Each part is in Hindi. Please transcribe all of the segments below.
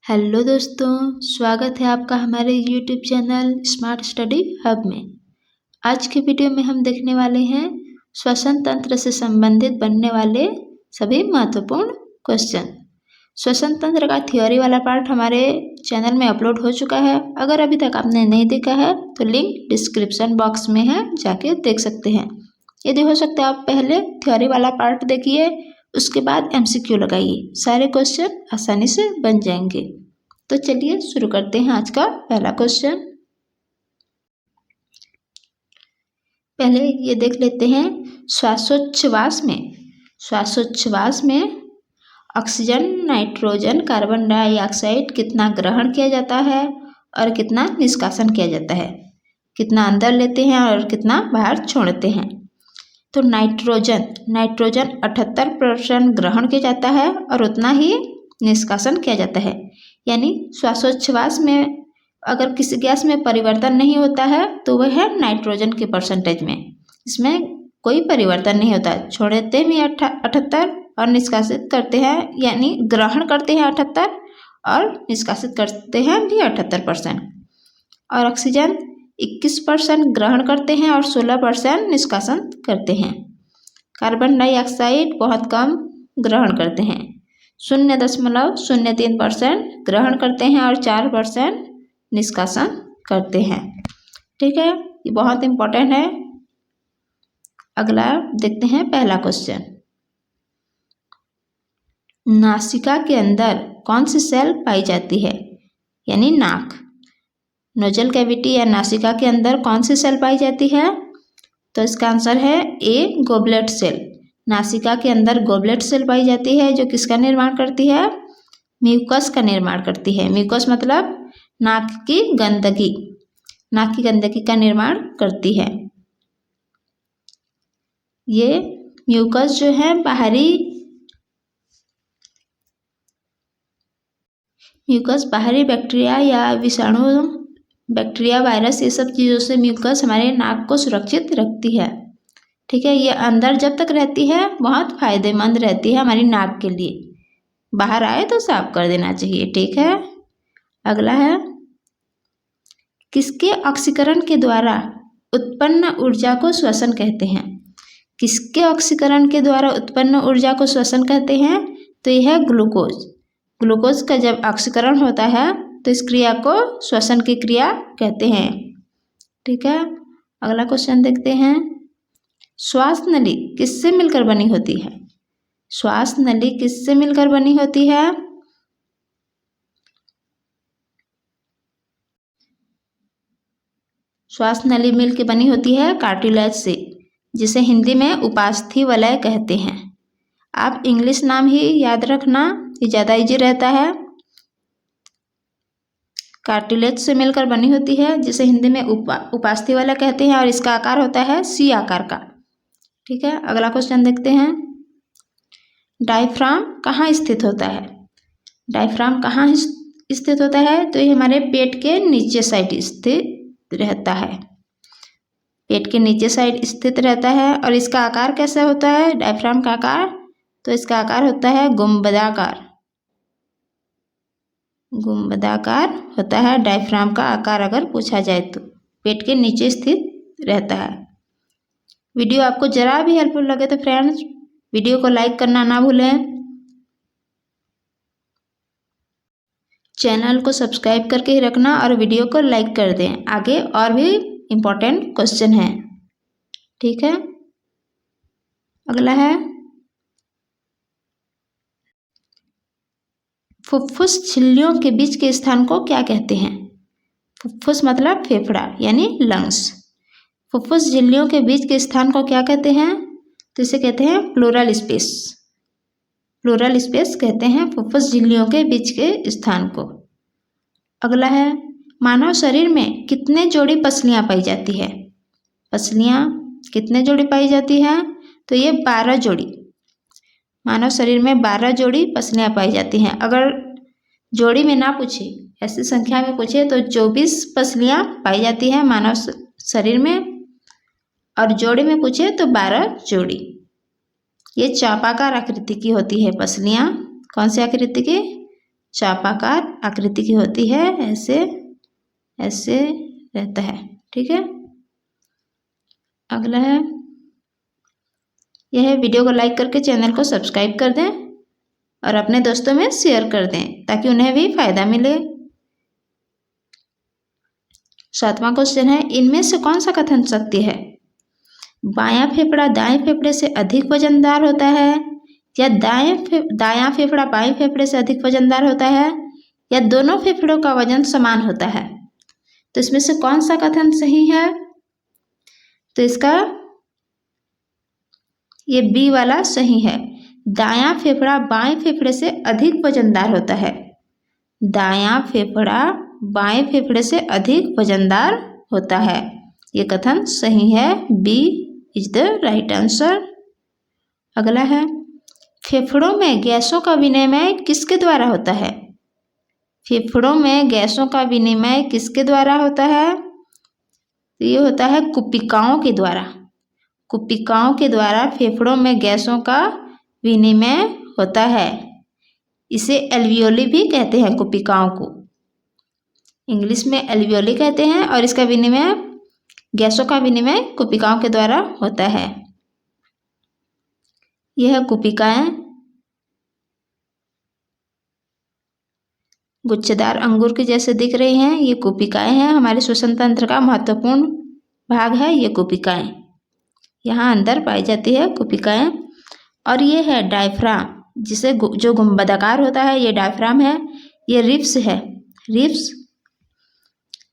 हेलो दोस्तों, स्वागत है आपका हमारे YouTube channel smart study hub में। आज के वीडियो में हम देखने वाले हैं श्वसन तंत्र से संबंधित बनने वाले सभी महत्वपूर्ण क्वेश्चन। श्वसन तंत्र का थ्योरी वाला पार्ट हमारे चैनल में अपलोड हो चुका है। अगर अभी तक आपने नहीं देखा है तो लिंक डिस्क्रिप्शन बॉक्स में है, जाके देख सकते हैं। यदि हो सकता है आप पहले थ्योरी वाला पार्ट देखिए, उसके बाद MCQ लगाइए, सारे क्वेश्चन आसानी से बन जाएंगे। तो चलिए शुरू करते हैं आज का पहला क्वेश्चन। पहले ये देख लेते हैं, श्वासोच्छ्वास में ऑक्सीजन, नाइट्रोजन, कार्बन डाइऑक्साइड कितना ग्रहण किया जाता है और कितना निष्कासन किया जाता है, कितना अंदर लेते हैं और कितना बाहर छोड़ते हैं। तो नाइट्रोजन 78% ग्रहण किया जाता है और उतना ही निष्कासन किया जाता है। यानी श्वासोच्छ्वास में अगर किसी गैस में परिवर्तन नहीं होता है तो वह है नाइट्रोजन के परसेंटेज में, इसमें कोई परिवर्तन नहीं होता है। छोड़ते भी 78 और निष्कासित करते हैं, यानी ग्रहण करते हैं 78 और निष्कासित करते हैं भी 78%। और ऑक्सीजन 21% ग्रहण करते हैं और 16% निष्कासन करते हैं। कार्बन डाइऑक्साइड बहुत कम ग्रहण करते हैं, 0.03% ग्रहण करते हैं और 4% निष्कासन करते हैं। ठीक है, ये बहुत इम्पोर्टेंट है। अगला देखते हैं पहला क्वेश्चन। नासिका के अंदर कौन सी सेल पाई जाती है, यानी नाक, नोजल कैविटी या नासिका के अंदर कौन सी सेल पाई जाती है? तो इसका आंसर है ए, गोबलेट सेल। नासिका के अंदर गोबलेट सेल पाई जाती है, जो किसका निर्माण करती है? म्यूकस का निर्माण करती है। म्यूकस मतलब नाक की गंदगी का निर्माण करती है। ये म्यूकस जो है बाहरी बैक्टीरिया या विषाणु, बैक्टीरिया, वायरस, ये सब चीज़ों से म्यूकस हमारे नाक को सुरक्षित रखती है। ठीक है, ये अंदर जब तक रहती है बहुत फायदेमंद रहती है हमारी नाक के लिए, बाहर आए तो साफ कर देना चाहिए। ठीक है, अगला है, किसके ऑक्सीकरण के द्वारा उत्पन्न ऊर्जा को श्वसन कहते हैं? किसके ऑक्सीकरण के द्वारा उत्पन्न ऊर्जा को श्वसन कहते हैं? तो यह है ग्लूकोज का जब ऑक्सीकरण होता है तो इस क्रिया को श्वसन की क्रिया कहते हैं। ठीक है, अगला क्वेश्चन देखते हैं, श्वास नली किससे मिलकर बनी होती है? श्वास नली किससे मिलकर बनी होती है? श्वास नली मिलकर बनी होती है कार्टिलेज से, जिसे हिंदी में उपास्थि वलय कहते हैं। आप इंग्लिश नाम ही याद रखना, ये ज़्यादा इजी रहता है। कार्टिलेज से मिलकर बनी होती है, जिसे हिंदी में उपास्थि वलय कहते हैं, और इसका आकार होता है सी आकार का। ठीक है, अगला क्वेश्चन देखते हैं, डायफ्राम कहाँ स्थित होता है? डायफ्राम कहाँ स्थित होता है? तो ये हमारे पेट के नीचे साइड स्थित रहता है। पेट के नीचे साइड स्थित रहता है। और इसका आकार कैसा होता है डायफ्राम का आकार? तो इसका आकार होता है गुंबदाकार होता है डायफ्राम का आकार। अगर पूछा जाए तो पेट के नीचे स्थित रहता है। वीडियो आपको जरा भी हेल्पफुल लगे तो फ्रेंड्स वीडियो को लाइक करना ना भूलें, चैनल को सब्सक्राइब करके ही रखना और वीडियो को लाइक कर दें। आगे और भी इम्पोर्टेंट क्वेश्चन है। ठीक है, अगला है, फुफ्फुस झिल्लियों के बीच के स्थान को क्या कहते हैं? फुफ्फुस मतलब फेफड़ा यानी लंग्स। फुफ्फुस झिल्लियों के बीच के स्थान को क्या कहते हैं? तो इसे कहते हैं प्लूरल स्पेस कहते हैं फुफ्फुस झिल्लियों के बीच के स्थान को। अगला है, मानव शरीर में कितने जोड़ी पसलियां पाई जाती है? पसलियां कितने जोड़ी पाई जाती है? तो ये 12 जोड़ी। मानव शरीर में 12 जोड़ी पसलियां पाई जाती हैं। अगर जोड़ी में ना पूछे, ऐसी संख्या में पूछे तो 24 पसलियां पाई जाती हैं मानव शरीर में, और जोड़ी में पूछे तो 12 जोड़ी। ये चापाकार आकृति की होती है पसलियां। कौन सी आकृति की? चापाकार आकृति की होती है, ऐसे ऐसे रहता है। ठीक है, अगला है, यह वीडियो को लाइक करके चैनल को सब्सक्राइब कर दें और अपने दोस्तों में शेयर कर दें ताकि उन्हें भी फायदा मिले। 7वां क्वेश्चन है, इनमें से कौन सा कथन सत्य है? बायां फेफड़ा दाएं फेफड़े से अधिक वजनदार होता है, या दायां फेफड़ा बाएं फेफड़े से अधिक वजनदार होता है, या दोनों फेफड़ों का वजन समान होता है? तो इसमें से कौन सा कथन सही है? तो इसका ये बी वाला सही है। दायां फेफड़ा बाएं फेफड़े से अधिक वजनदार होता है। दायां फेफड़ा बाएं फेफड़े से अधिक वजनदार होता है, ये कथन सही है। B is the right answer. अगला है, फेफड़ों में गैसों का विनिमय किसके द्वारा होता है? फेफड़ों में गैसों का विनिमय किसके द्वारा होता है? तो ये होता है कुपिकाओं के द्वारा। कुपिकाओं के द्वारा फेफड़ों में गैसों का विनिमय होता है। इसे एल्वियोली भी कहते हैं, कुपिकाओं को इंग्लिश में एल्वियोली कहते हैं, और इसका विनिमय, गैसों का विनिमय कुपिकाओं के द्वारा होता है। यह कुपिकाएं गुच्छेदार अंगूर के जैसे दिख रही हैं। ये कुपिकाएं हैं, हमारे श्वसन तंत्र का महत्वपूर्ण भाग है ये कुपिकाएं। यहाँ अंदर पाई जाती है कुपिकाएं। और ये है डायफ्राम, जिसे जो गुंबदाकार होता है ये डायफ्राम है। ये रिब्स है, रिब्स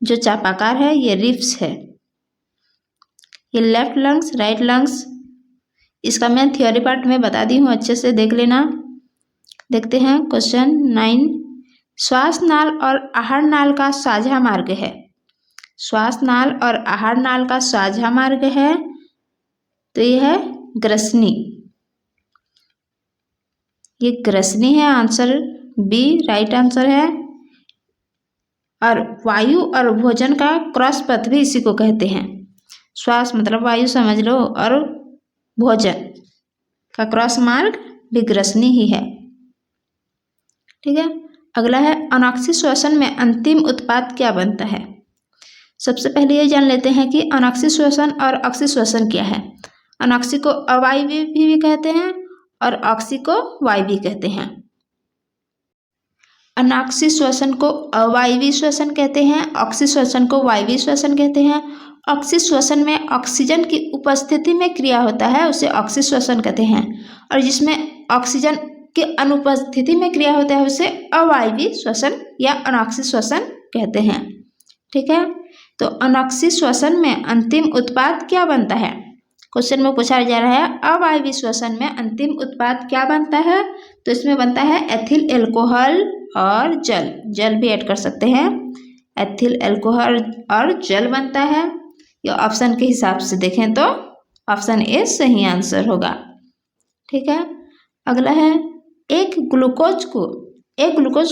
जो चापाकार है ये रिब्स है। ये लेफ्ट लंग्स राइट लंग्स, इसका मैं थ्योरी पार्ट में बता दी हूँ, अच्छे से देख लेना। देखते हैं क्वेश्चन 9, श्वास नाल और आहार नाल का साझा मार्ग है। श्वास नाल और आहार नाल का साझा मार्ग है, तो यह है ग्रसनी। ये ग्रसनी है, आंसर बी राइट आंसर है। और वायु और भोजन का क्रॉस पथ भी इसी को कहते हैं। श्वास मतलब वायु समझ लो, और भोजन का क्रॉस मार्ग भी ग्रसनी ही है। ठीक है, अगला है, अनॉक्सी श्वसन में अंतिम उत्पाद क्या बनता है? सबसे पहले ये जान लेते हैं कि अनॉक्सी श्वसन और ऑक्सी श्वसन क्या है। अनॉक्सी को अवायवीय भी कहते हैं और ऑक्सी को वायवीय कहते हैं। अनॉक्सी श्वसन को अवायवीय श्वसन कहते हैं, ऑक्सी श्वसन को वायवीय श्वसन कहते हैं। ऑक्सी श्वसन में ऑक्सीजन की उपस्थिति में क्रिया होता है, उसे ऑक्सी श्वसन कहते हैं, और जिसमें ऑक्सीजन के अनुपस्थिति में क्रिया होता है उसे अवायवीय श्वसन या अनॉक्सी श्वसन कहते हैं। ठीक है, तो अनॉक्सी श्वसन में अंतिम उत्पाद क्या बनता है? क्वेश्चन में पूछा जा रहा है अवायवीय श्वसन में अंतिम उत्पाद क्या बनता है? तो इसमें बनता है एथिल एल्कोहल और जल, जल भी ऐड कर सकते हैं। एथिल एल्कोहल और जल बनता है। ये ऑप्शन के हिसाब से देखें तो ऑप्शन ए सही आंसर होगा। ठीक है, अगला है, एक ग्लूकोज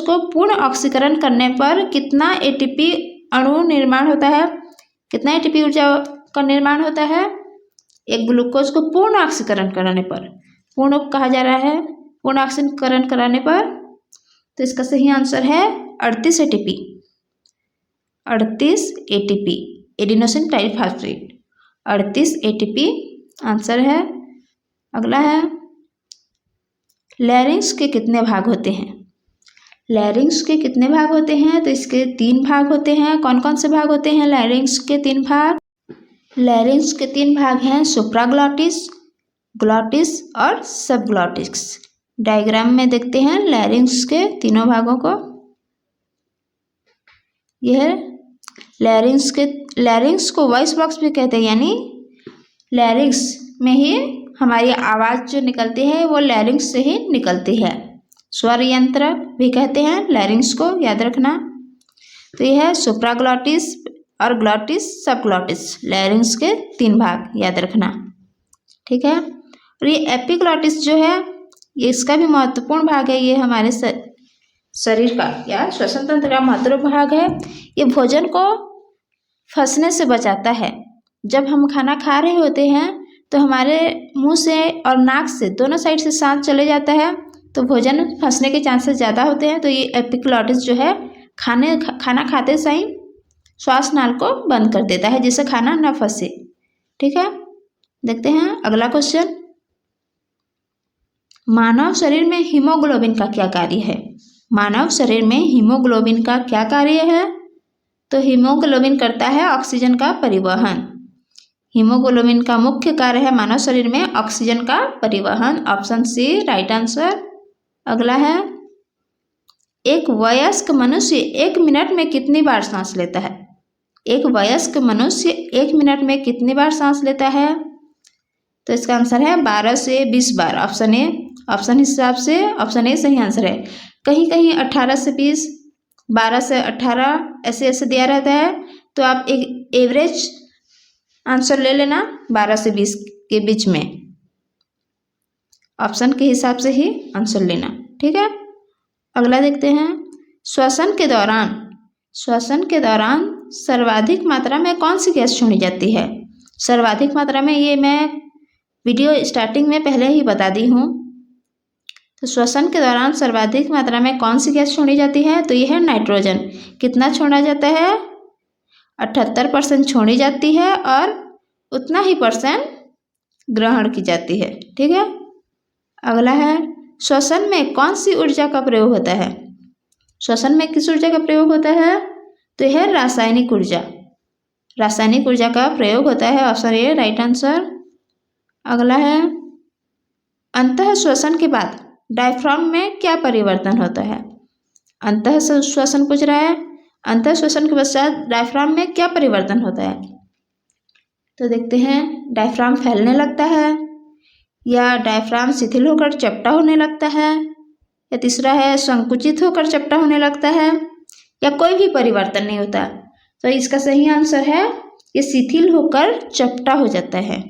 को पूर्ण ऑक्सीकरण करने पर कितना एटीपी अणु निर्माण होता है? कितना एटीपी ऊर्जा का निर्माण होता है एक ग्लूकोज को पूर्ण ऑक्सीकरण कराने पर? पूर्ण कहा जा रहा है, पूर्ण ऑक्सीकरण कराने पर, तो इसका सही आंसर है 38 ATP. 38 ATP, adenosine triphosphate, 38 ATP answer है। अगला है, लैरिंक्स के कितने भाग होते हैं? लैरिंक्स के कितने भाग होते हैं? तो इसके 3 भाग होते हैं। कौन कौन से भाग होते हैं लैरिंक्स के 3 भाग? लैरिंक्स के 3 भाग हैं, सुप्राग्लॉटिस, ग्लॉटिस और सबग्लॉटिस। डायग्राम में देखते हैं लैरिंक्स के तीनों भागों को। यह लैरिंक्स को वॉइस बॉक्स भी कहते हैं, यानी लैरिंक्स में ही हमारी आवाज़ जो निकलती है वो लैरिंक्स से ही निकलती है। स्वर यंत्र भी कहते हैं लैरिंक्स को, याद रखना। तो यह है सुप्राग्लॉटिस और ग्लॉटिस, सबग्लॉटिस, लैरिंक्स के 3 भाग याद रखना। ठीक है, और ये एपिग्लॉटिस जो है ये इसका भी महत्वपूर्ण भाग है। ये हमारे शरीर का या श्वसन तंत्र का महत्वपूर्ण भाग है। ये भोजन को फंसने से बचाता है। जब हम खाना खा रहे होते हैं तो हमारे मुंह से और नाक से दोनों साइड से सांस चले जाता है, तो भोजन फंसने के चांसेस ज़्यादा होते हैं। तो ये एपिग्लॉटिस जो है खाना खाते समय श्वास नाल को बंद कर देता है जिससे खाना न फंसे। ठीक है, देखते हैं अगला क्वेश्चन। मानव शरीर में हीमोग्लोबिन का क्या कार्य है? मानव शरीर में हीमोग्लोबिन का क्या कार्य है? तो हीमोग्लोबिन करता है ऑक्सीजन का परिवहन। हीमोग्लोबिन का मुख्य कार्य है मानव शरीर में ऑक्सीजन का परिवहन। Option C right answer. अगला है, एक वयस्क मनुष्य 1 मिनट में कितनी बार सांस लेता है? एक वयस्क मनुष्य 1 मिनट में कितनी बार सांस लेता है? तो इसका आंसर है 12 से 20 बार। ऑप्शन ए, ऑप्शन हिसाब से ऑप्शन ए सही आंसर है। कहीं कहीं 18 से 20, 12 से 18 ऐसे ऐसे दिया रहता है, तो आप एक एवरेज आंसर ले लेना 12 से 20 के बीच में। ऑप्शन के हिसाब से ही आंसर लेना। ठीक है, अगला देखते हैं। श्वसन के दौरान सर्वाधिक मात्रा में कौन सी गैस छोड़ी जाती है? सर्वाधिक मात्रा में, ये मैं वीडियो स्टार्टिंग में पहले ही बता दी हूँ। तो श्वसन के दौरान सर्वाधिक मात्रा में कौन सी गैस छोड़ी जाती है? तो यह है नाइट्रोजन। कितना छोड़ा जाता है? 78% छोड़ी जाती है और उतना ही % ग्रहण की जाती है। ठीक है, अगला है, श्वसन में कौन सी ऊर्जा का प्रयोग होता है? श्वसन में किस ऊर्जा का प्रयोग होता है? तो यह है रासायनिक ऊर्जा। रासायनिक ऊर्जा का प्रयोग होता है। Option A right answer. अगला है, अंतः श्वसन के बाद डायफ्राम में क्या परिवर्तन होता है? अंतः श्वसन पूछ रहा है, अंतः श्वसन के पश्चात डायफ्राम में क्या परिवर्तन होता है? तो देखते हैं, डायफ्राम फैलने लगता है, या डायफ्राम शिथिल होकर चपटा होने लगता है, या तीसरा है संकुचित होकर चपटा होने लगता है, या कोई भी परिवर्तन नहीं होता। तो इसका सही आंसर है ये शिथिल होकर चपटा हो जाता है।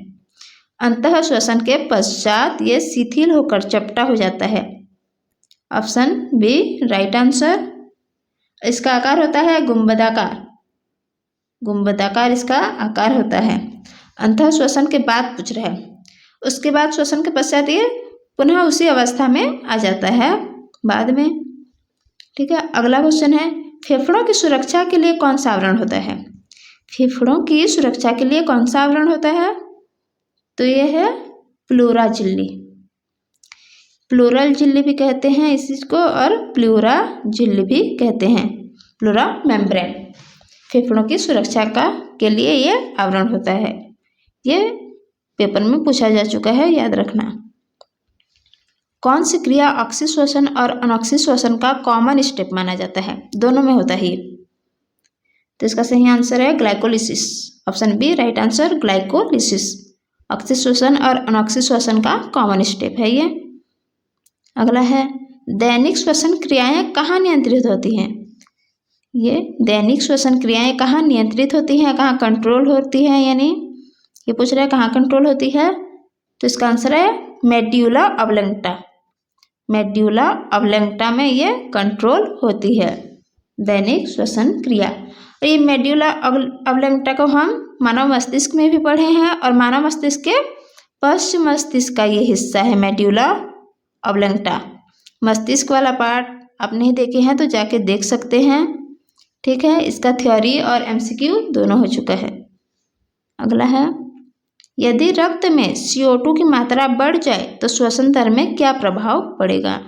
अंतः श्वसन के पश्चात ये शिथिल होकर चपटा हो जाता है। Option B right answer. इसका आकार होता है गुंबदाकार। गुंबदाकार इसका आकार होता है। अंतः श्वसन के बाद पूछ रहा है, उसके बाद श्वसन के पश्चात ये पुनः उसी अवस्था में आ जाता है बाद में। ठीक है, अगला क्वेश्चन है, फेफड़ों की सुरक्षा के लिए कौन सा आवरण होता है? फेफड़ों की सुरक्षा के लिए कौन सा आवरण होता है? तो यह है प्लूरा झिल्ली। प्लूरल झिल्ली भी कहते हैं इस चीज को, और प्लूरा झिल्ली भी कहते हैं, प्लूरा मेम्ब्रेन। फेफड़ों की सुरक्षा के लिए ये आवरण होता है। ये पेपर में पूछा जा चुका है, याद रखना। कौन सी क्रिया ऑक्सीश्वसन और अनऑक्सीश्वसन का कॉमन स्टेप माना जाता है? दोनों में होता है। तो इसका सही आंसर है glycolysis. Option B right answer, glycolysis. ऑक्सीश्वसन और अनऑक्सीश्वसन का कॉमन स्टेप है ये। अगला है, दैनिक श्वसन क्रियाएं कहाँ नियंत्रित होती हैं? ये दैनिक श्वसन क्रियाएं कहाँ नियंत्रित होती हैं, कहाँ कंट्रोल होती हैं, यानी ये पूछ रहा है कहाँ कंट्रोल होती है? तो इसका आंसर है मेड्यूला ऑब्लंगटा। मेड्यूला ऑब्लंगटा में ये कंट्रोल होती है दैनिक श्वसन क्रिया। और ये मेड्यूला ऑब्लंगटा को हम मानव मस्तिष्क में भी पढ़े हैं, और मानव मस्तिष्क के पश्च मस्तिष्क का ये हिस्सा है मेड्यूला ऑब्लंगटा। मस्तिष्क वाला पार्ट आप नहीं देखे हैं तो जाके देख सकते हैं। ठीक है, इसका थ्योरी और MCQ दोनों हो चुका है। अगला है, यदि रक्त में CO2 की मात्रा बढ़ जाए तो श्वसन दर में क्या प्रभाव पड़ेगा?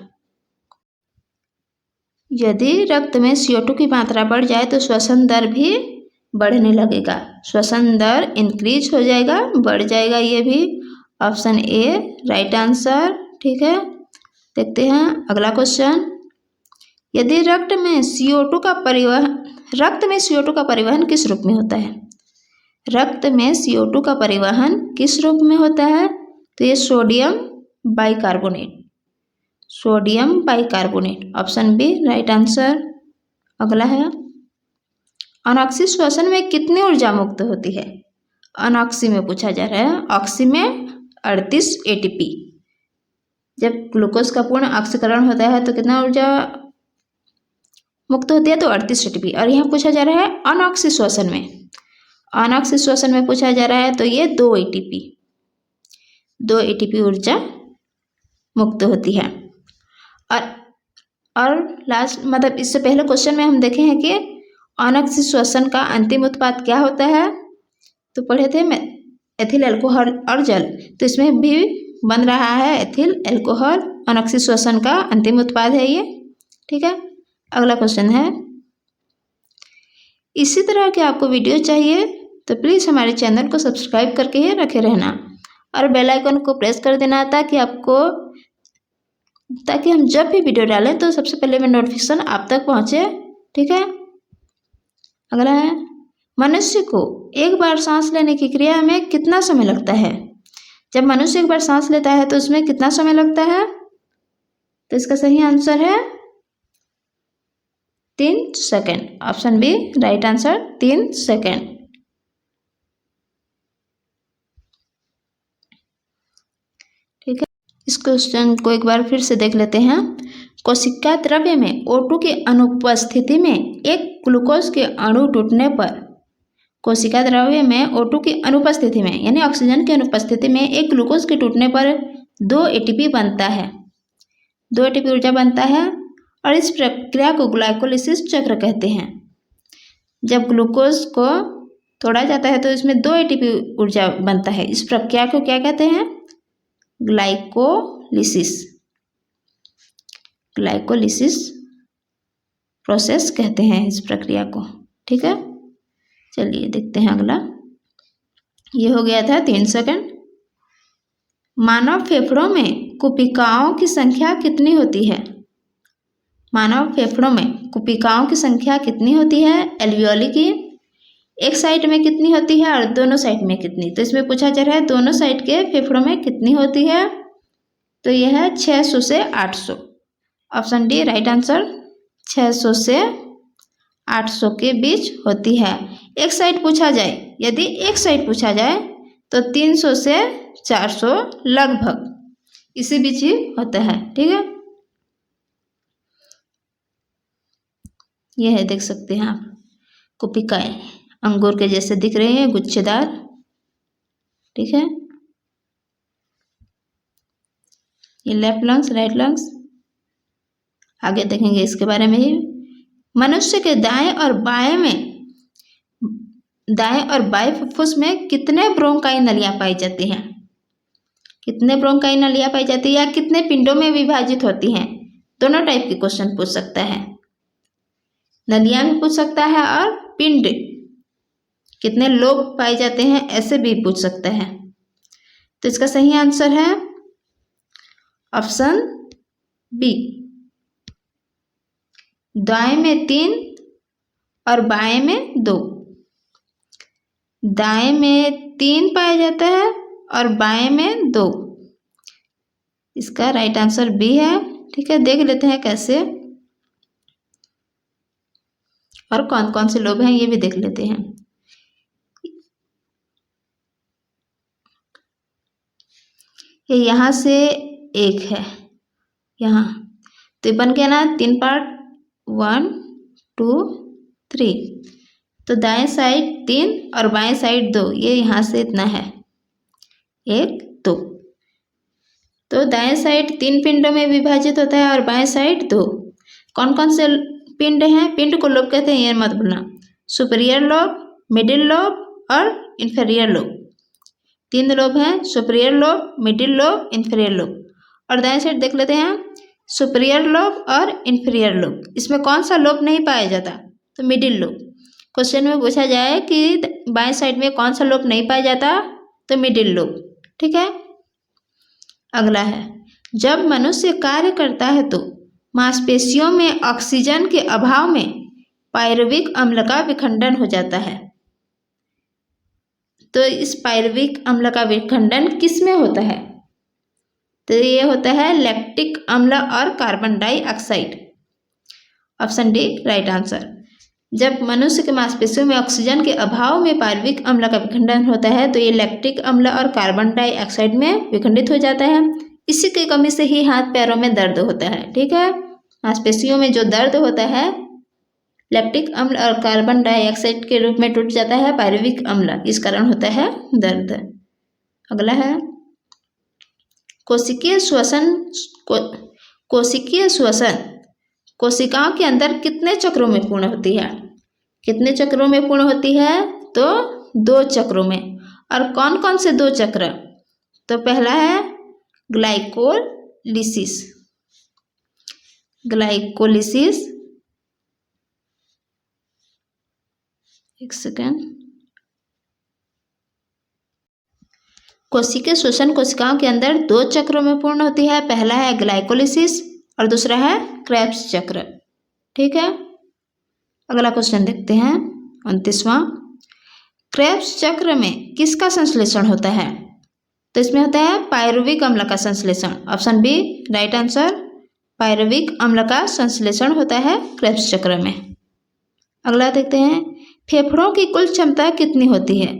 यदि रक्त में CO2 की मात्रा बढ़ जाए तो श्वसन दर भी बढ़ने लगेगा। श्वसन दर इंक्रीज हो जाएगा, बढ़ जाएगा ये भी। Option A right answer. ठीक है, देखते हैं अगला क्वेश्चन। यदि रक्त में CO2 का परिवहन किस रूप में होता है? रक्त में CO2 का परिवहन किस रूप में होता है? तो ये sodium bicarbonate. Sodium bicarbonate. Option B right answer. अगला है, अनऑक्सी श्वसन में कितनी ऊर्जा मुक्त होती है? अनऑक्सी में पूछा जा रहा है। ऑक्सी में 38 ATP। जब ग्लूकोज का पूर्ण ऑक्सीकरण होता है तो कितना ऊर्जा मुक्त होती है? तो 38 ATP। और यहाँ पूछा जा रहा है अनऑक्सी श्वसन में। अनऑक्सी श्वसन में पूछा जा रहा है तो ये 2 ATP ऊर्जा मुक्त होती है। और लास्ट मतलब इससे पहले क्वेश्चन में हम देखे हैं कि अनअक्षित श्वसन का अंतिम उत्पाद क्या होता है, तो पढ़े थे एथिल अल्कोहल और जल। तो इसमें भी बन रहा है एथिल अल्कोहल, अनअक्षित श्वसन का अंतिम उत्पाद है ये। ठीक है, अगला क्वेश्चन है, इसी तरह के आपको वीडियो चाहिए तो प्लीज़ हमारे चैनल को सब्सक्राइब करके ही रखे रहना और बेल आइकन को प्रेस कर देना ताकि हम जब भी वीडियो डालें तो सबसे पहले में नोटिफिकेशन आप तक पहुँचे। ठीक है, अगला है, मनुष्य को एक बार सांस लेने की क्रिया में कितना समय लगता है? जब मनुष्य एक बार सांस लेता है तो उसमें कितना समय लगता है? तो इसका सही आंसर है 3 second. Option B right answer, 3 second. ठीक है, इस क्वेश्चन को एक बार फिर से देख लेते हैं। कोशिका द्रव्य में O2 की अनुपस्थिति में एक ग्लूकोज के अणु टूटने पर, कोशिका द्रव्य में O2 की अनुपस्थिति में यानी ऑक्सीजन की अनुपस्थिति में एक ग्लूकोज के टूटने पर 2 ATP बनता है, 2 ATP ऊर्जा बनता है और इस प्रक्रिया को ग्लाइकोलिसिस चक्र कहते हैं। जब ग्लूकोज को तोड़ा जाता है तो इसमें 2 ATP ऊर्जा बनता है, इस प्रक्रिया को क्या कहते हैं? ग्लाइकोलिसिस, ग्लाइकोलिसिस प्रोसेस कहते हैं इस प्रक्रिया को। ठीक है, चलिए देखते हैं अगला। ये हो गया था 3 सेकंड। मानव फेफड़ों में कुपिकाओं की संख्या कितनी होती है? मानव फेफड़ों में कुपिकाओं की संख्या कितनी होती है? एल्वियोली की एक साइड में कितनी होती है और दोनों साइड में कितनी? तो इसमें पूछा जा रहा है दोनों साइड के फेफड़ों में कितनी होती है, तो यह है 600 से 800। ऑप्शन डी राइट आंसर, 600 से 800 के बीच होती है। एक साइड पूछा जाए, यदि एक साइड पूछा जाए तो 300 से 400 लगभग इसी बीच ही होता है। ठीक है, यह है, देख सकते हैं आप, कुपिकाएं अंगूर के जैसे दिख रहे हैं, गुच्छेदार। ठीक है, ये लेफ्ट लंग्स, राइट लंग्स, आगे देखेंगे इसके बारे में ही। मनुष्य के दाएं और बाएं फुफ्फुस में कितने ब्रोंकाई नलियां पाई जाती हैं? कितने ब्रोंकाई नलियां पाई जाती है या कितने पिंडों में विभाजित होती हैं? दोनों टाइप के क्वेश्चन पूछ सकता है, नलियां भी पूछ सकता है और पिंड कितने लोब पाए जाते हैं ऐसे भी पूछ सकता है। तो इसका सही आंसर है ऑप्शन बी, दाएं में 3 और बाएं में 2। दाएं में 3 पाया जाता है और बाएं में 2। इसका राइट आंसर बी है। ठीक है, देख लेते हैं कैसे और कौन कौन से लोब हैं ये भी देख लेते हैं। ये यहाँ से एक है यहाँ, तो बन गया ना 3 पार्ट, 1 2 3। तो दाएं साइड 3 और बाएं साइड 2, ये यहाँ से इतना है 1 2। तो दाएं साइड 3 पिंडों में विभाजित होता है और बाएं साइड 2। कौन कौन से पिंड हैं? पिंड को लोब कहते हैं, ये मत भूलना। सुपीरियर लोब, मिडिल लोब और इंफीरियर लोब, 3 लोब हैं, superior lobe, middle lobe, inferior lobe. और दाएं साइड देख लेते हैं, सुपीरियर लोब और इंफीरियर लोब। इसमें कौन सा लोब नहीं पाया जाता? तो मिडिल लोब। क्वेश्चन में पूछा जाए कि बाएं साइड में कौन सा लोब नहीं पाया जाता, तो मिडिल लोब। ठीक है, अगला है, जब मनुष्य कार्य करता है तो मांसपेशियों में ऑक्सीजन के अभाव में पायरुविक अम्ल का विखंडन हो जाता है। तो इस पायरुविक अम्ल का विखंडन किस में होता है? तो ये होता है लैक्टिक अम्ल और carbon dioxide. Option D right answer. जब मनुष्य के मांसपेशियों में ऑक्सीजन के अभाव में पायरुविक अम्ल का विखंडन होता है तो ये लैक्टिक अम्ल और कार्बन डाइऑक्साइड में विखंडित हो जाता है। इसी की कमी से ही हाथ पैरों में दर्द होता है। ठीक है, मांसपेशियों में जो दर्द होता है लैक्टिक अम्ल और कार्बन डाइऑक्साइड के रूप में टूट जाता है पायरुविक अम्ल, इस कारण होता है दर्द। अगला है, कोशिकीय श्वसन कोशिकाओं के अंदर कितने चक्रों में पूर्ण होती है? कितने चक्रों में पूर्ण होती है? तो 2 चक्रों में। और कौन कौन से 2 चक्र? तो पहला है ग्लाइकोलिसिस। ग्लाइकोलिसिस, एक सेकेंड। कोशिकीय श्वसन कोशिकाओं के अंदर 2 चक्रों में पूर्ण होती है। पहला है ग्लाइकोलिसिस और दूसरा है क्रेब्स चक्र। ठीक है, अगला क्वेश्चन देखते हैं 29वां। क्रेब्स चक्र में किसका संश्लेषण होता है? तो इसमें होता है पायरुविक अम्ल का संश्लेषण। Option B right answer, pyruvic अम्ल का संश्लेषण होता है क्रेब्स चक्र में। अगला देखते हैं, फेफड़ों की कुल क्षमता कितनी होती है?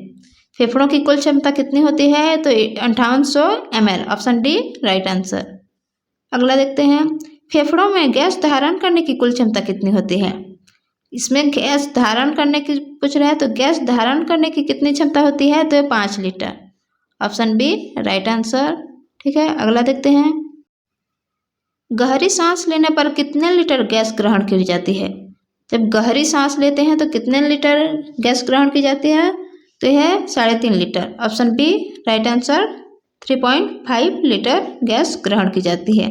फेफड़ों की कुल क्षमता कितनी होती है? तो 5800 ml। Option D right answer. अगला देखते हैं, फेफड़ों में गैस धारण करने की कुल क्षमता कितनी होती है? इसमें गैस धारण करने की पूछ रहा है, तो गैस धारण करने की कितनी क्षमता होती है? तो 5 litre. Option B right answer. ठीक है, अगला देखते हैं, गहरी सांस लेने पर कितने लीटर गैस ग्रहण की जाती है? जब गहरी सांस लेते हैं तो कितने लीटर गैस ग्रहण की जाती है? तो यह है 3.5 litre. Option B right answer, 3.5 litre gas ग्रहण की जाती है।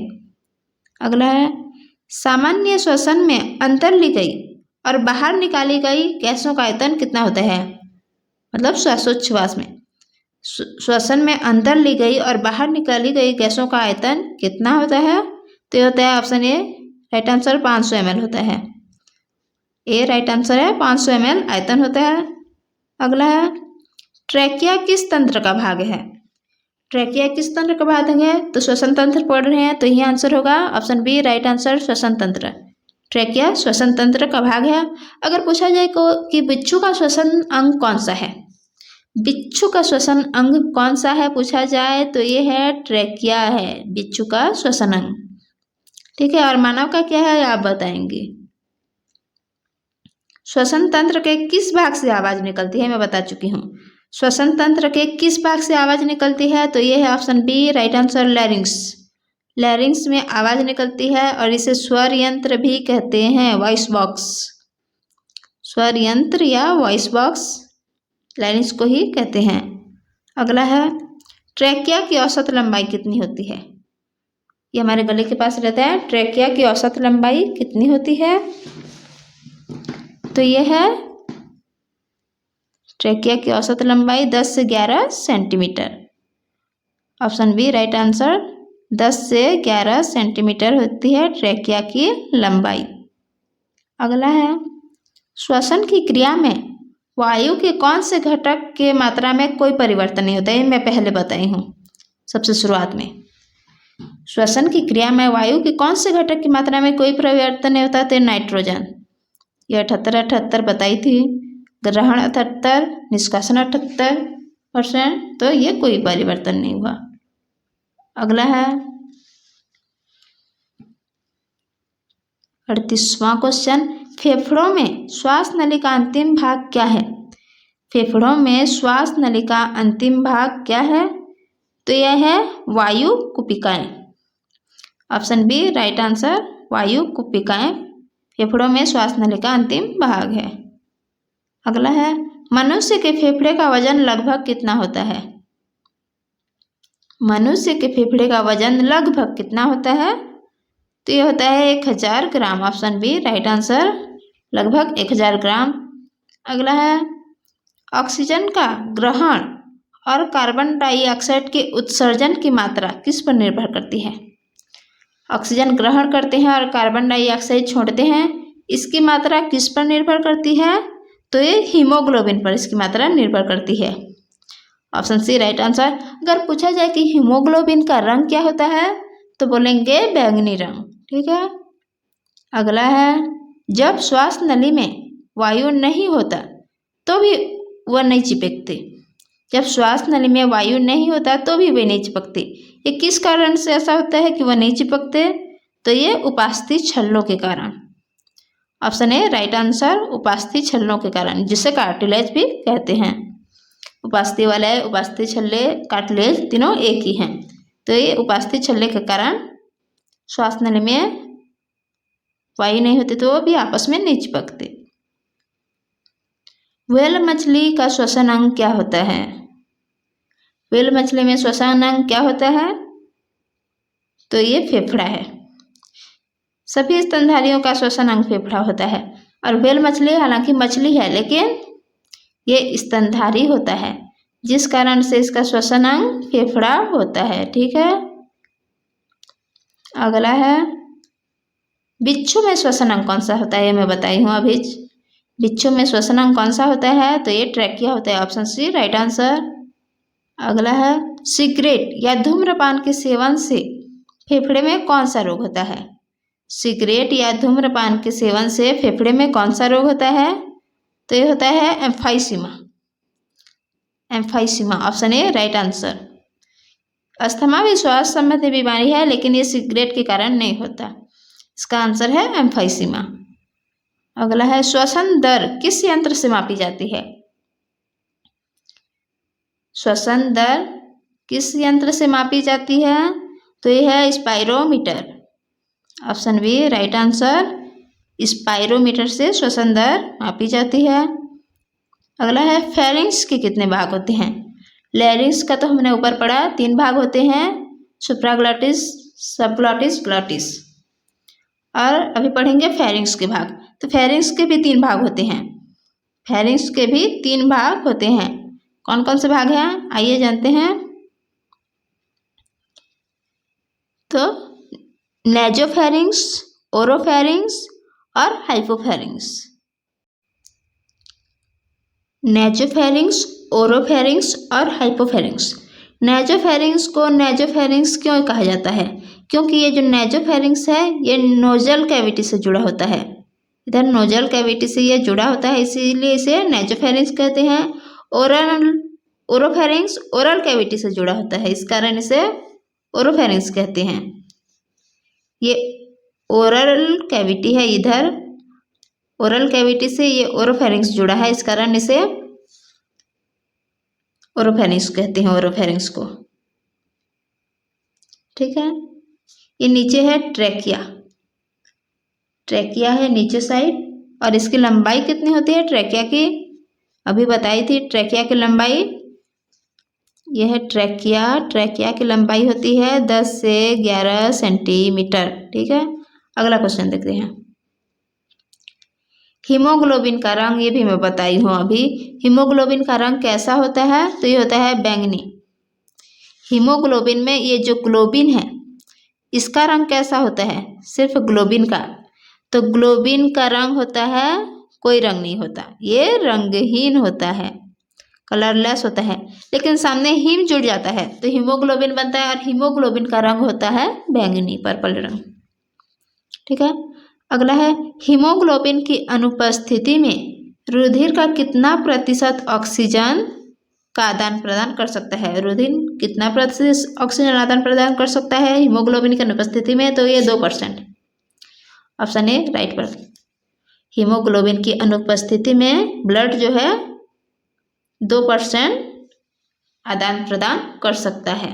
अगला है, सामान्य श्वसन में अंदर ली गई और बाहर निकाली गई गैसों का आयतन कितना होता है? मतलब श्वासोच्छ्वास में श्वसन में अंदर ली गई और बाहर निकाली गई गैसों का आयतन कितना होता है? तो ये होता है option A right answer, 500 ml होता है। ए राइट आंसर है, 500 ml आयतन होता है। अगला है, ट्रैकिया किस तंत्र का भाग है? ट्रैकिया किस तंत्र का भाग है? तो श्वसन तंत्र पढ़ रहे हैं तो यही आंसर होगा। ऑप्शन बी राइट आंसर, श्वसन तंत्र। ट्रैकिया श्वसन तंत्र का भाग है। अगर पूछा जाए कि बिच्छू का श्वसन अंग कौन सा है? बिच्छू का श्वसन अंग कौन सा है पूछा जाए तो ये है ट्रैकिया है, बिच्छू का श्वसन अंग। ठीक है, और मानव का क्या है आप बताएंगे? श्वसन तंत्र के किस भाग से आवाज निकलती है? मैं बता चुकी हूँ। श्वसन तंत्र के किस भाग से आवाज निकलती है? तो ये है option B right answer, larynx. Larynx में आवाज निकलती है और इसे स्वर यंत्र भी कहते हैं, वॉइस बॉक्स। स्वर यंत्र या वॉइस बॉक्स लैरिंग्स को ही कहते हैं। अगला है, ट्रैकिया की औसत लंबाई कितनी होती है? ये हमारे गले के पास रहता है। ट्रैकिया की औसत लंबाई कितनी होती है? तो ये है ट्रैकिया की औसत लंबाई 10 से 11 centimetre. Option B right answer, 10 से 11 सेंटीमीटर होती है ट्रैकिया की लंबाई। अगला है, श्वसन की क्रिया में वायु के कौन से घटक के मात्रा में कोई परिवर्तन नहीं होता है? मैं पहले बताई हूँ सबसे शुरुआत में। श्वसन की क्रिया में वायु के कौन से घटक की मात्रा में कोई परिवर्तन नहीं होता? तो नाइट्रोजन। ये 78 बताई थी। ग्रहण 78, निष्कासन 78%, तो ये कोई परिवर्तन नहीं हुआ। अगला है 38वां क्वेश्चन, फेफड़ों में श्वास नली का अंतिम भाग क्या है? फेफड़ों में श्वास नली का अंतिम भाग क्या है? तो यह है वायु कुपिकाएं। ऑप्शन बी राइट आंसर, वायु कुपिकाएं फेफड़ों में श्वास नली का अंतिम भाग है। अगला है, मनुष्य के फेफड़े का वजन लगभग कितना होता है? मनुष्य के फेफड़े का वजन लगभग कितना होता है? तो ये होता है 1000 ग्राम। ऑप्शन बी राइट आंसर, लगभग 1000 ग्राम। अगला है, ऑक्सीजन का ग्रहण और कार्बन डाइऑक्साइड के उत्सर्जन की मात्रा किस पर निर्भर करती है? ऑक्सीजन ग्रहण करते हैं और कार्बन डाइऑक्साइड छोड़ते हैं, इसकी मात्रा किस पर निर्भर करती है? तो ये हीमोग्लोबिन पर इसकी मात्रा निर्भर करती है। Option C right answer. अगर पूछा जाए कि हीमोग्लोबिन का रंग क्या होता है तो बोलेंगे बैंगनी रंग। ठीक है, अगला है, जब श्वास नली में वायु नहीं होता तो भी वह नहीं चिपकते। जब श्वास नली में वायु नहीं होता तो भी वे नहीं चिपकते। ये किस कारण से ऐसा होता है कि वह नहीं चिपकते? तो ये उपास्थि छल्लों के कारण। ऑप्शन ए राइट आंसर, उपास्थि छल्लों के कारण, जिसे कार्टिलेज भी कहते हैं। उपास्थि वाले, उपास्थि छल्ले, कार्टिलेज तीनों एक ही हैं। तो ये उपास्थि छल्ले के कारण श्वास नली में वायु नहीं होती तो वो भी आपस में नहीं चिपकते। व्हेल मछली का श्वसन अंग क्या होता है? व्हेल मछली में श्वसन अंग क्या होता है? तो ये फेफड़ा है। सभी स्तनधारियों का श्वसन अंग फेफड़ा होता है। और व्हेल मछली हालांकि मछली है लेकिन ये स्तनधारी होता है, जिस कारण से इसका श्वसन अंग फेफड़ा होता है। ठीक है, अगला है बिच्छू में श्वसन अंग कौन सा होता है? ये मैं बताई हूँ अभी। बिच्छू में श्वसन अंग कौन सा होता है? तो ये ट्रैकिया होता है। Option C right answer. अगला है सिगरेट या धूम्रपान के सेवन से फेफड़े में कौन सा रोग होता है? सिगरेट या धूम्रपान के सेवन से फेफड़े में कौन सा रोग होता है? तो ये होता है emphysema. Emphysema option A right answer. Asthma भी श्वास संबंधी बीमारी है लेकिन ये सिगरेट के कारण नहीं होता। इसका आंसर है एम्फाइसीमा। अगला है श्वसन दर किस यंत्र से मापी जाती है? श्वसन दर किस यंत्र से मापी जाती है? तो यह है spirometer. Option B right answer. Spirometer से श्वसन दर मापी जाती है। अगला है फेरिंक्स के कितने भाग होते हैं? लैरिंक्स का तो हमने ऊपर पढ़ा 3 भाग होते हैं, सुप्राग्लॉटिस, सबग्लॉटिस, ग्लॉटिस। और अभी पढ़ेंगे फेरिंक्स के भाग। तो फेरिंक्स के भी 3 भाग होते हैं। फेरिंक्स के भी 3 भाग होते हैं। कौन कौन से भाग हैं आइए जानते हैं। तो नेजोफेरिंक्स, ओरोफेरिंक्स और हाइपोफेरिंक्स। नेजोफेरिंक्स, ओरोफेरिंक्स और हाइपोफेरिंक्स। नेजोफेरिंक्स को नेजोफेरिंक्स क्यों कहा जाता है? क्योंकि ये जो नेजोफेरिंक्स है ये नोजल कैविटी से जुड़ा होता है। इधर नोजल कैविटी से ये जुड़ा होता है, इसीलिए इसे नेजोफेरिंक्स कहते हैं। ओरोफेरिंक्स ओरल कैविटी से जुड़ा होता है, इस कारण इसे ओरोफेरिंक्स कहते हैं। ये ओरल कैविटी है, इधर ओरल कैविटी से ये ओरोफेरिंक्स जुड़ा है, इस कारण इसे ओरोफेरिंक्स कहते हैं, ओरोफेरिंक्स को। ठीक है, ये नीचे है ट्रैकिया। ट्रैकिया है नीचे साइड और इसकी लंबाई कितनी होती है ट्रैकिया की? अभी बताई थी ट्रैकिया की लंबाई। यह है ट्रैकिया। ट्रैकिया की लंबाई होती है 10 से 11 सेंटीमीटर। ठीक है, अगला क्वेश्चन देखते हैं। हीमोग्लोबिन का रंग, ये भी मैं बताई हूँ अभी। हीमोग्लोबिन का रंग कैसा होता है? तो ये होता है बैंगनी। हीमोग्लोबिन में ये जो ग्लोबिन है इसका रंग कैसा होता है? सिर्फ ग्लोबिन का। तो ग्लोबिन का रंग होता है, कोई रंग नहीं होता, ये रंगहीन होता है, कलरलेस होता है। लेकिन सामने हीम जुड़ जाता है तो हीमोग्लोबिन बनता है और हीमोग्लोबिन का रंग होता है बैंगनी, पर्पल रंग। ठीक है, अगला है हीमोग्लोबिन की अनुपस्थिति में रुधिर का कितना प्रतिशत ऑक्सीजन का आदान प्रदान कर सकता है? रुधिर कितना प्रतिशत ऑक्सीजन आदान प्रदान कर सकता है हीमोग्लोबिन की अनुपस्थिति में? तो ये 2%। ऑप्शन ए राइट पर। हीमोग्लोबिन की अनुपस्थिति में ब्लड जो है 2% आदान प्रदान कर सकता है।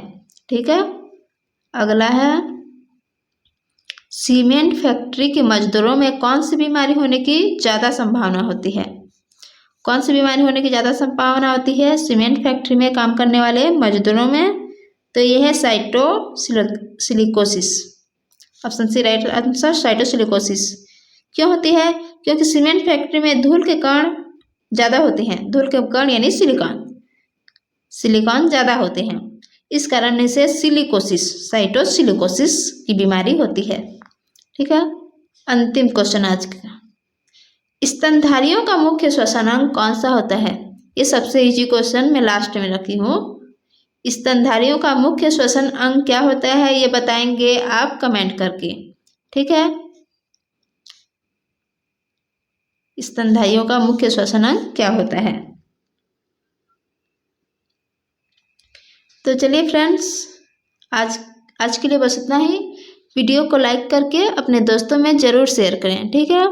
ठीक है, अगला है सीमेंट फैक्ट्री के मजदूरों में कौन सी बीमारी होने की ज़्यादा संभावना होती है? कौन सी बीमारी होने की ज़्यादा संभावना होती है सीमेंट फैक्ट्री में काम करने वाले मजदूरों में? तो ये है साइटोसिलिकोसिस। ऑप्शन सी राइट आंसर, साइटोसिलिकोसिस। क्यों होती है? क्योंकि सीमेंट फैक्ट्री में धूल के कण ज़्यादा होते हैं। धूल के कण यानी सिलिकॉन ज़्यादा होते हैं, इस कारण से सिलिकोसिस, साइटोसिलिकोसिस की बीमारी होती है। ठीक है, अंतिम क्वेश्चन आज का। स्तनधारियों का मुख्य श्वसन अंग कौन सा होता है? ये सबसे इजी क्वेश्चन मैं लास्ट में रखी हूँ। स्तनधारियों का मुख्य श्वसन अंग क्या होता है ये बताएंगे आप कमेंट करके। ठीक है, स्तनधारियों का मुख्य श्वसन अंग क्या होता है? तो चलिए फ्रेंड्स, आज के लिए बस इतना ही। वीडियो को लाइक करके अपने दोस्तों में ज़रूर शेयर करें। ठीक है।